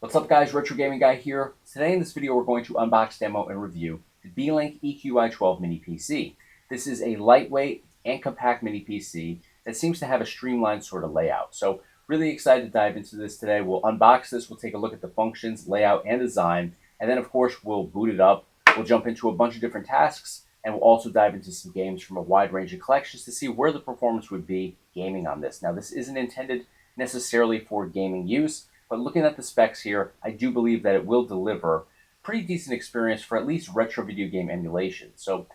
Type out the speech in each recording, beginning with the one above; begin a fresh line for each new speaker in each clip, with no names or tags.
What's up guys, Retro Gaming Guy here. Today in this video we're going to unbox, demo, and review the Beelink EQI12 Mini PC. This is a lightweight and compact mini PC that seems to have a streamlined sort of layout. So really excited to dive into this today. We'll unbox this, we'll take a look at the functions, layout, and design, and then of course we'll boot it up. We'll jump into a bunch of different tasks, and we'll also dive into some games from a wide range of collections to see where the performance would be gaming on this. Now this isn't intended necessarily for gaming use, but looking at the specs here, I do believe that it will deliver pretty decent experience for at least retro video game emulation. So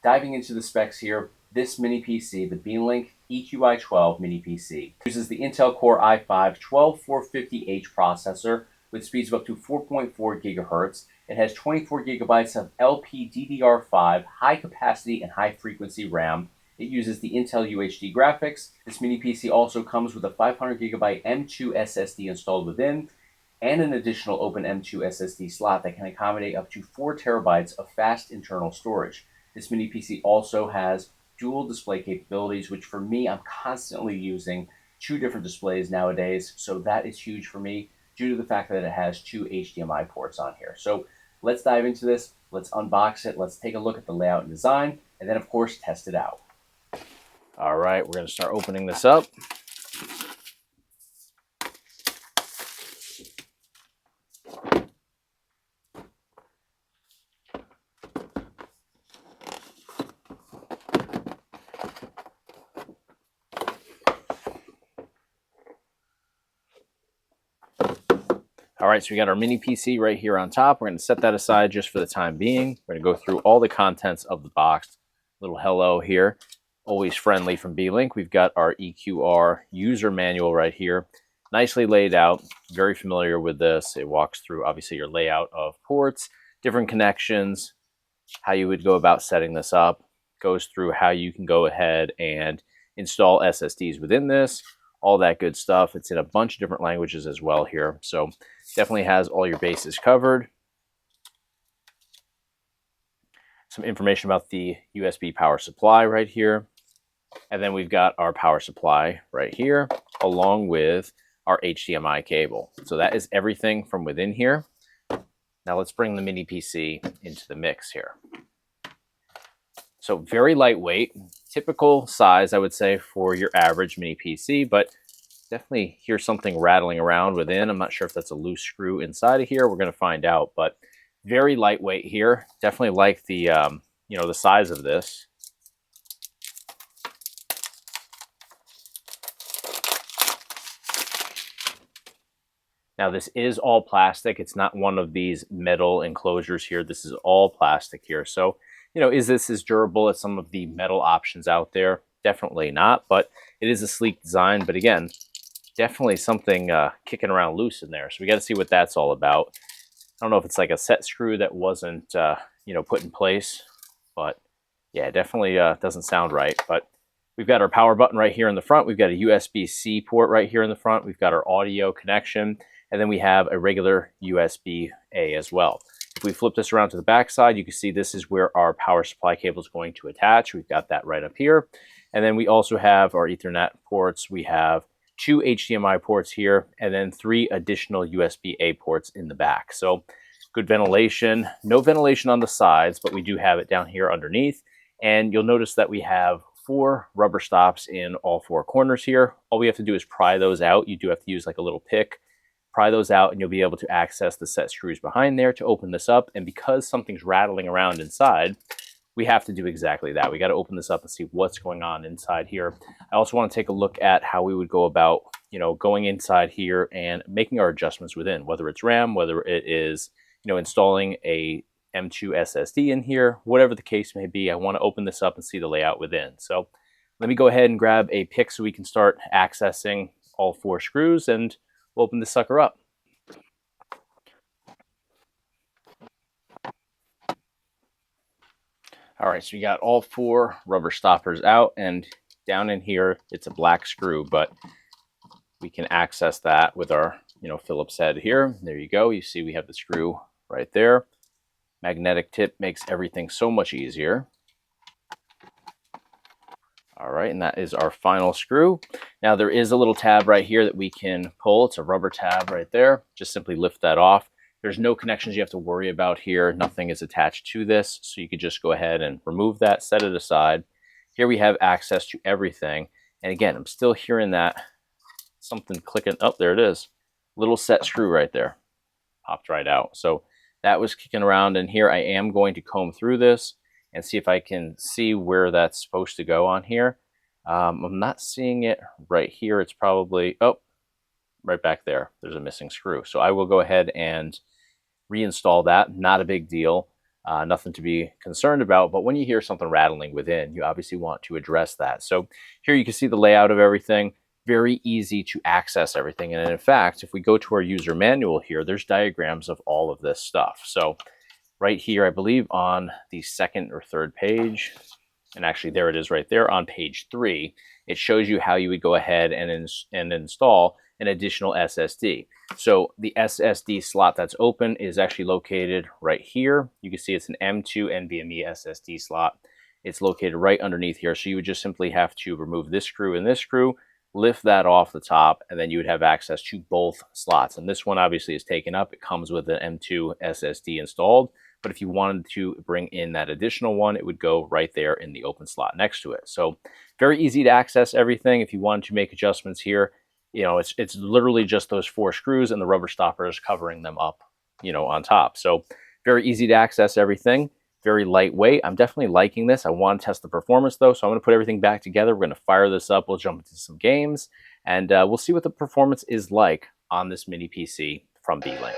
diving into the specs here, this mini PC, the Beelink EQI12 Mini PC, uses the Intel Core i5-12450H processor with speeds of up to 4.4 gigahertz. It has 24 gigabytes of LPDDR5 high capacity and high frequency RAM. It uses the Intel UHD graphics. This mini PC also comes with a 500 gigabyte M2 SSD installed within, and an additional open M2 SSD slot that can accommodate up to 4 terabytes of fast internal storage. This mini PC also has dual display capabilities, which for me, I'm constantly using 2 different displays nowadays, so that is huge for me due to the fact that it has 2 HDMI ports on here. So let's dive into this, let's unbox it, let's take a look at the layout and design, and then of course test it out. All right, we're going to start opening this up. All right, so we got our mini PC right here on top. We're going to set that aside just for the time being. We're going to go through all the contents of the box. Little hello here. Always friendly from Beelink. We've got our EQR user manual right here. Nicely laid out. Very familiar with this. It walks through, obviously, your layout of ports, different connections, how you would go about setting this up. Goes through how you can go ahead and install SSDs within this. All that good stuff. It's in a bunch of different languages as well here. So definitely has all your bases covered. Some information about the USB power supply right here. And then we've got our power supply right here, along with our HDMI cable. So that is everything from within here. Now let's bring the mini PC into the mix here. So very lightweight, typical size, I would say, for your average mini PC, but definitely hear something rattling around within. I'm not sure if that's a loose screw inside of here. We're going to find out, but very lightweight here. Definitely like the, the size of this. Now this is all plastic. It's not one of these metal enclosures here. This is all plastic here. So, is this as durable as some of the metal options out there? Definitely not, but it is a sleek design. But again, definitely something kicking around loose in there. So we got to see what that's all about. I don't know if it's like a set screw that wasn't, put in place, but yeah, definitely doesn't sound right. But we've got our power button right here in the front. We've got a USB-C port right here in the front. We've got our audio connection, and then we have a regular USB-A as well. If we flip this around to the back side, you can see this is where our power supply cable is going to attach. We've got that right up here. And then we also have our Ethernet ports. We have 2 HDMI ports here, and then 3 additional USB-A ports in the back. So good ventilation. No ventilation on the sides, but we do have it down here underneath. And you'll notice that we have 4 rubber stops in all 4 corners here. All we have to do is pry those out. You do have to use like a little pick. Pry those out, and you'll be able to access the set screws behind there to open this up. And because something's rattling around inside, we have to do exactly that. We got to open this up and see what's going on inside here. I also want to take a look at how we would go about, going inside here and making our adjustments within, whether it's RAM, whether it is, installing a M2 SSD in here, whatever the case may be. I want to open this up and see the layout within. So let me go ahead and grab a pick so we can start accessing all 4 screws, and we'll open this sucker up. All right, so we got all 4 rubber stoppers out, and down in here, it's a black screw, but we can access that with our, Phillips head here. There you go. You see we have the screw right there. Magnetic tip makes everything so much easier. All right, and that is our final screw. Now there is a little tab right here that we can pull. It's a rubber tab right there. Just simply lift that off. There's no connections you have to worry about here. Nothing is attached to this, so you could just go ahead and remove that, set it aside. Here we have access to everything. And again, I'm still hearing that something clicking. Oh, there it is. Little set screw right there. Popped right out. So that was kicking around, and here I am going to comb through this and see if I can see where that's supposed to go on here. I'm not seeing it right here. It's probably, oh, right back there. There's a missing screw. So I will go ahead and reinstall that. Not a big deal. Nothing to be concerned about. But when you hear something rattling within, you obviously want to address that. So here you can see the layout of everything. Very easy to access everything. And in fact, if we go to our user manual here, there's diagrams of all of this stuff. So right here, I believe on the second or third page, and actually there it is right there on page 3, it shows you how you would go ahead and install an additional SSD. So the SSD slot that's open is actually located right here. You can see it's an M2 NVMe SSD slot. It's located right underneath here. So you would just simply have to remove this screw and this screw, lift that off the top, and then you would have access to both slots. And this one obviously is taken up. It comes with an M2 SSD installed. But if you wanted to bring in that additional one, it would go right there in the open slot next to it. So very easy to access everything. If you wanted to make adjustments here, you know, it's literally just those 4 screws and the rubber stoppers covering them up, you know, on top. So very easy to access everything. Very lightweight. I'm definitely liking this. I want to test the performance though, so I'm going to put everything back together. We're going to fire this up. We'll jump into some games, and we'll see what the performance is like on this mini PC from Beelink.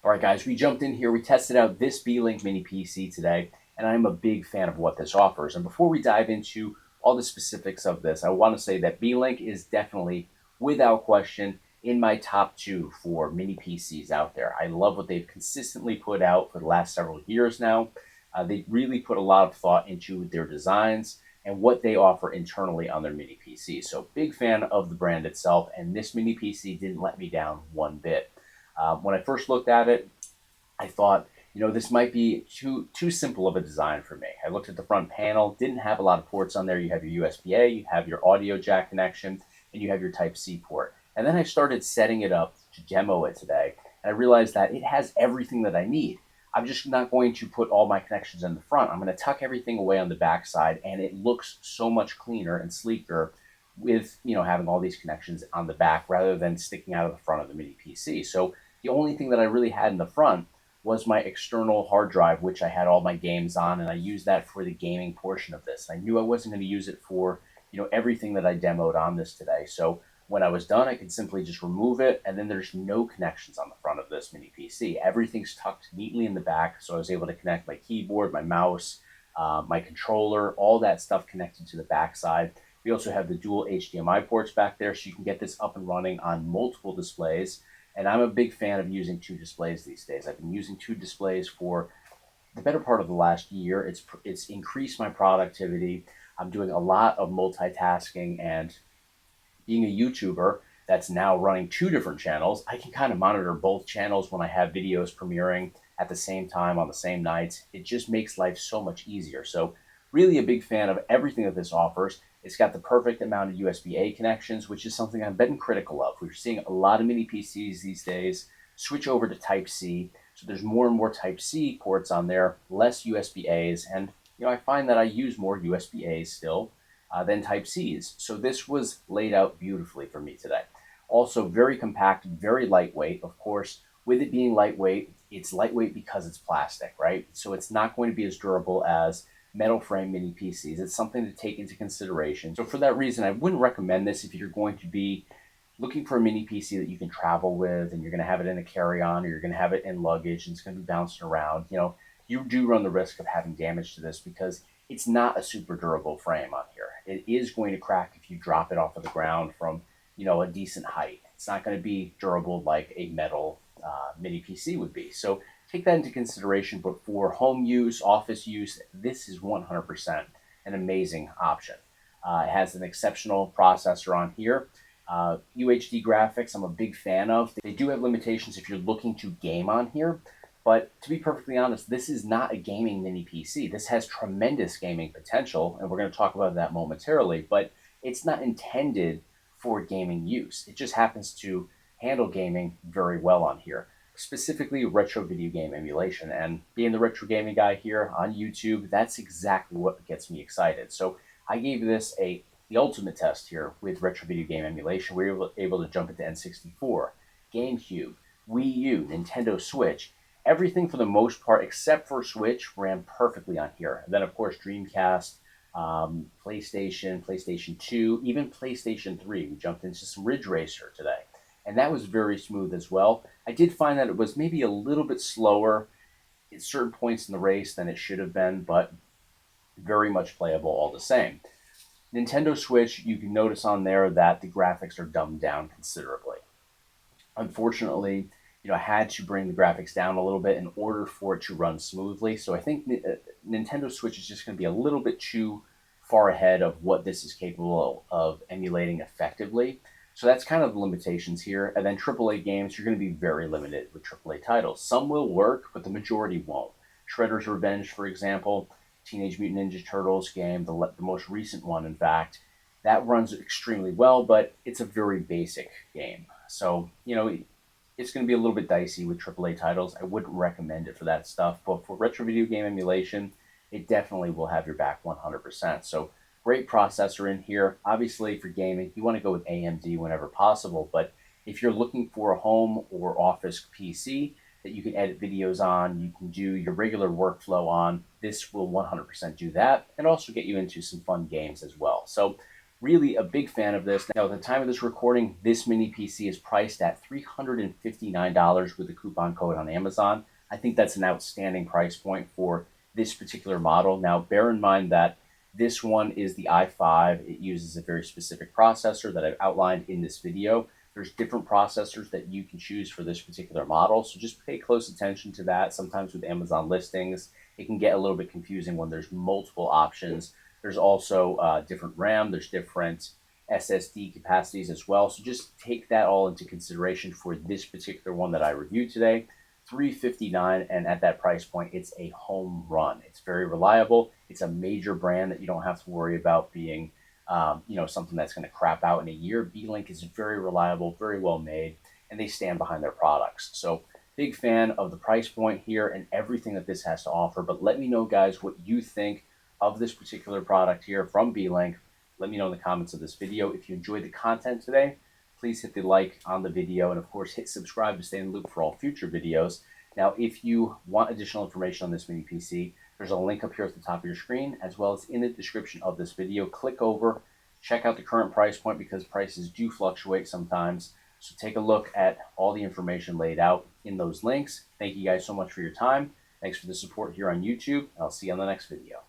All right, guys, we jumped in here. We tested out this Beelink Mini PC today, and I'm a big fan of what this offers. And before we dive into all the specifics of this, I want to say that Beelink is definitely, without question, in my top 2 for mini PCs out there. I love what they've consistently put out for the last several years now. They really put a lot of thought into their designs and what they offer internally on their mini PC. So big fan of the brand itself, and this mini PC didn't let me down one bit. When I first looked at it, I thought, this might be too simple of a design for me. I looked at the front panel, didn't have a lot of ports on there. You have your USB-A, you have your audio jack connection, and you have your Type-C port. And then I started setting it up to demo it today, and I realized that it has everything that I need. I'm just not going to put all my connections in the front. I'm going to tuck everything away on the back side, and it looks so much cleaner and sleeker with, having all these connections on the back rather than sticking out of the front of the mini PC. So the only thing that I really had in the front was my external hard drive, which I had all my games on, and I used that for the gaming portion of this. I knew I wasn't going to use it for, everything that I demoed on this today. So when I was done, I could simply just remove it, and then there's no connections on the front of this mini PC. Everything's tucked neatly in the back, so I was able to connect my keyboard, my mouse, my controller, all that stuff connected to the back side. We also have the dual HDMI ports back there, so you can get this up and running on multiple displays. And I'm a big fan of using 2 displays these days. I've been using 2 displays for the better part of the last year. It's increased my productivity. I'm doing a lot of multitasking, and being a YouTuber that's now running 2 different channels, I can kind of monitor both channels when I have videos premiering at the same time on the same nights. It just makes life so much easier. So really a big fan of everything that this offers. It's got the perfect amount of USB-A connections, which is something I've been critical of. We're seeing a lot of mini PCs these days switch over to Type-C. So there's more and more Type-C ports on there, less USB-As. And, I find that I use more USB-As still than Type-Cs. So this was laid out beautifully for me today. Also very compact, very lightweight. Of course, with it being lightweight, it's lightweight because it's plastic, right? So it's not going to be as durable as metal frame mini PCs. It's something to take into consideration. So for that reason, I wouldn't recommend this if you're going to be looking for a mini PC that you can travel with, and you're going to have it in a carry-on, or you're going to have it in luggage and it's going to be bouncing around. You do run the risk of having damage to this because it's not a super durable frame on here. It is going to crack if you drop it off of the ground from, a decent height. It's not going to be durable like a metal mini PC would be. So take that into consideration, but for home use, office use, this is 100% an amazing option. It has an exceptional processor on here. UHD graphics, I'm a big fan of. They do have limitations if you're looking to game on here, but to be perfectly honest, this is not a gaming mini PC. This has tremendous gaming potential, and we're going to talk about that momentarily, but it's not intended for gaming use. It just happens to handle gaming very well on here, specifically retro video game emulation. And being the retro gaming guy here on YouTube, that's exactly what gets me excited. So I gave this the ultimate test here with retro video game emulation. We were able to jump into N64, GameCube, Wii U, Nintendo Switch. Everything for the most part, except for Switch, ran perfectly on here. And then, of course, Dreamcast, PlayStation, PlayStation 2, even PlayStation 3. We jumped into some Ridge Racer today, and that was very smooth as well. I did find that it was maybe a little bit slower at certain points in the race than it should have been, but very much playable all the same. Nintendo Switch, you can notice on there that the graphics are dumbed down considerably. Unfortunately, I had to bring the graphics down a little bit in order for it to run smoothly. So I think Nintendo Switch is just going to be a little bit too far ahead of what this is capable of emulating effectively. So that's kind of the limitations here. And then AAA games, you're going to be very limited with AAA titles. Some will work, but the majority won't. Shredder's Revenge, for example, Teenage Mutant Ninja Turtles game, the most recent one, in fact, that runs extremely well, but it's a very basic game. So, it's going to be a little bit dicey with AAA titles. I wouldn't recommend it for that stuff, but for retro video game emulation, it definitely will have your back 100%. So great processor in here. Obviously, for gaming, you want to go with AMD whenever possible, but if you're looking for a home or office PC that you can edit videos on, you can do your regular workflow on, this will 100% do that, and also get you into some fun games as well. So
Really a big fan of this. Now, at the time of this recording, this mini PC is priced at $359 with a coupon code on Amazon. I think that's an outstanding price point for this particular model. Now, bear in mind that this one is the i5. It uses a very specific processor that I've outlined in this video. There's different processors that you can choose for this particular model, so just pay close attention to that. Sometimes with Amazon listings, it can get a little bit confusing when there's multiple options. There's also different RAM, there's different SSD capacities as well. So just take that all into consideration for this particular one that I reviewed today. $359, and at that price point, it's a home run. It's very reliable. It's a major brand that you don't have to worry about being, something that's going to crap out in a year. Beelink is very reliable, very well made, and they stand behind their products. So big fan of the price point here and everything that this has to offer. But let me know, guys, what you think of this particular product here from Beelink. Let me know in the comments of this video. If you enjoyed the content today, please hit the like on the video, and of course hit subscribe to stay in the loop for all future videos. Now, if you want additional information on this mini PC, there's a link up here at the top of your screen, as well as in the description of this video. Click over, check out the current price point, because prices do fluctuate sometimes. So take a look at all the information laid out in those links. Thank you guys so much for your time. Thanks for the support here on YouTube, and I'll see you on the next video.